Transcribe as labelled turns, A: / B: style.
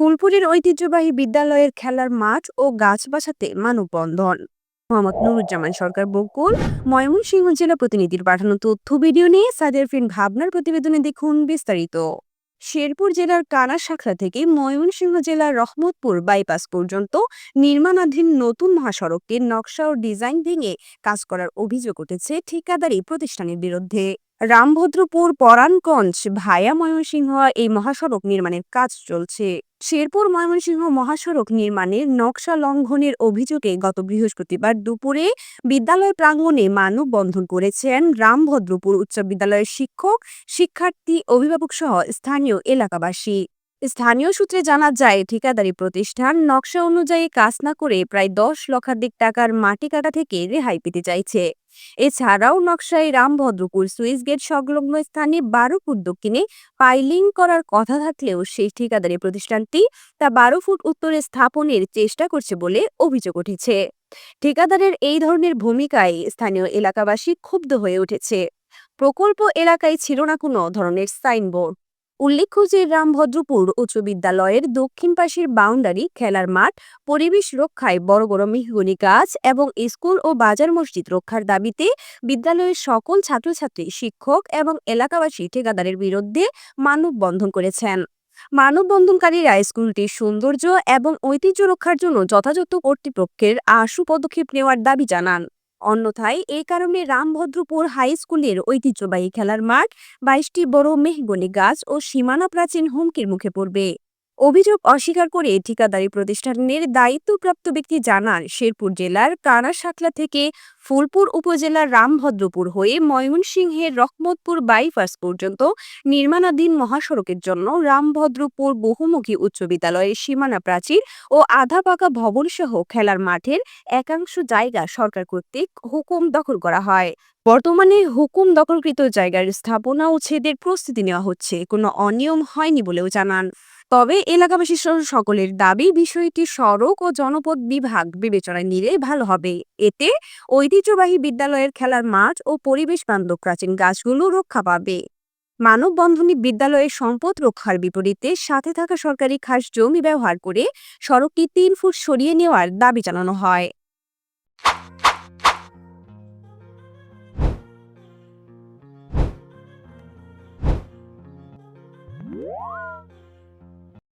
A: ফুলপুরের ঐতিহ্যবাহী বিদ্যালয়ের খেলার মাঠ ও গাছ বাঁচাতে মানববন্ধন। মোহাম্মদ নুরুজ্জামান সরকার বকুল, ময়মনসিংহ জেলা প্রতিনিধির পাঠানো তথ্য ভিডিও নিয়ে সাদের ফিন ভাবনার প্রতিবেদনে দেখুন বিস্তারিত। শেরপুর জেলার কানা শাখা থেকে ময়মনসিংহ জেলার রহমতপুর বাইপাস পর্যন্ত নির্মাণাধীন নতুন মহাসড়কটির নকশা ও ডিজাইন ভেঙে কাজ করার অভিযোগ উঠেছে ঠিকাদারি প্রতিষ্ঠানের বিরুদ্ধে। রামভদ্রপুর পরাণগঞ্জ ভায়া ময়মনসিংহ এই মহাসড়ক নির্মাণের কাজ চলছে। শেরপুর ময়মনসিংহ মহাসড়ক নির্মাণের নকশা লঙ্ঘনের অভিযোগে গত বৃহস্পতিবার দুপুরে বিদ্যালয় প্রাঙ্গণে মানববন্ধন করেছেন রামভদ্রপুর উচ্চ বিদ্যালয়ের শিক্ষক, শিক্ষার্থী, অভিভাবক সহ স্থানীয় এলাকাবাসী। স্থানীয় সূত্রে জানা যায়, ঠিকাদারি প্রতিষ্ঠান নকশা অনুযায়ী কাজ না করে প্রায় 10 লক্ষাধিক টাকার মাটি কাটা থেকে রেহাই পেতে চাইছে। এছাড়াও নকশায় রামভদ্রপুর সুইচ গেট সংলগ্ন স্থানে 12 ফুট দক্ষিণে পাইলিং করার কথা থাকলেও সেই ঠিকাদারি প্রতিষ্ঠানটি তা 12 ফুট উত্তরে স্থাপনের চেষ্টা করছে বলে অভিযোগ উঠেছে। ঠিকাদারের এই ধরনের ভূমিকায় স্থানীয় এলাকাবাসী ক্ষুব্ধ হয়ে উঠেছে। প্রকল্প এলাকায় ছিল না কোনো ধরনের সাইনবোর্ড। উল্লেখ্য যে রামভদ্রপুর উচ্চ বিদ্যালয়ের দক্ষিণ পাশের বাউন্ডারি, খেলার মাঠ, পরিবেশ রক্ষায় বড় বড় মেহগনি গাছ এবং স্কুল ও বাজার মসজিদ রক্ষার দাবিতে বিদ্যালয়ের সকল ছাত্রছাত্রী, শিক্ষক এবং এলাকাবাসী ঠিকাদারের বিরুদ্ধে মানববন্ধন করেছেন। মানববন্ধনকারীরা স্কুলটির সৌন্দর্য এবং ঐতিহ্য রক্ষার জন্য যথাযথ কর্তৃপক্ষের আশু পদক্ষেপ নেওয়ার দাবি জানান। অন্যথায় এই কারণে রামভদ্রপুর হাই স্কুলের ঐতিহ্যবাহী খেলার মাঠ, 22টি বড় মেহগনি গাছ ও সীমানা প্রাচীন হুমকির মুখে পড়বে। অভিযোগ অস্বীকার করে ঠিকাদারি প্রতিষ্ঠানের দায়িত্বপ্রাপ্ত ব্যক্তি জানান, শেরপুর জেলার কানাশাখলা থেকে ফুলপুর উপজেলার রামভদ্রপুর হয়ে ময়মনসিংহের রহমতপুর বাইপাস পর্যন্ত নির্মাণাধীন মহাসড়কের জন্য রামভদ্রপুর বহুমুখী উচ্চ বিদ্যালয়ের সীমানা প্রাচীর ও আধা পাকা ভবনসহ খেলার মাঠের একাংশ জায়গা সরকার কর্তৃক হুকুম দখল করা হয়। বর্তমানে হুকুম দখলকৃত জায়গার স্থাপনা উচ্ছেদের প্রস্তুতি নেওয়া হচ্ছে, কোনো অনিয়ম হয়নি বলেও জানান। তবে এলাকাবাসী সহ সকলের দাবি, বিষয়টি সড়ক ও জনপদ বিভাগ বিবেচনায় নিলে ভালো হবে। এতে ঐতিহ্যবাহী বিদ্যালয়ের খেলার মাঠ ও পরিবেশ বান্ধব প্রাচীন গাছগুলো রক্ষা পাবে। মানববন্ধনে বিদ্যালয়ের সম্পদ রক্ষার বিপরীতে সাথে থাকা সরকারি খাস জমি ব্যবহার করে সড়কটি 3 ফুট সরিয়ে নেওয়ার দাবি জানানো হয়।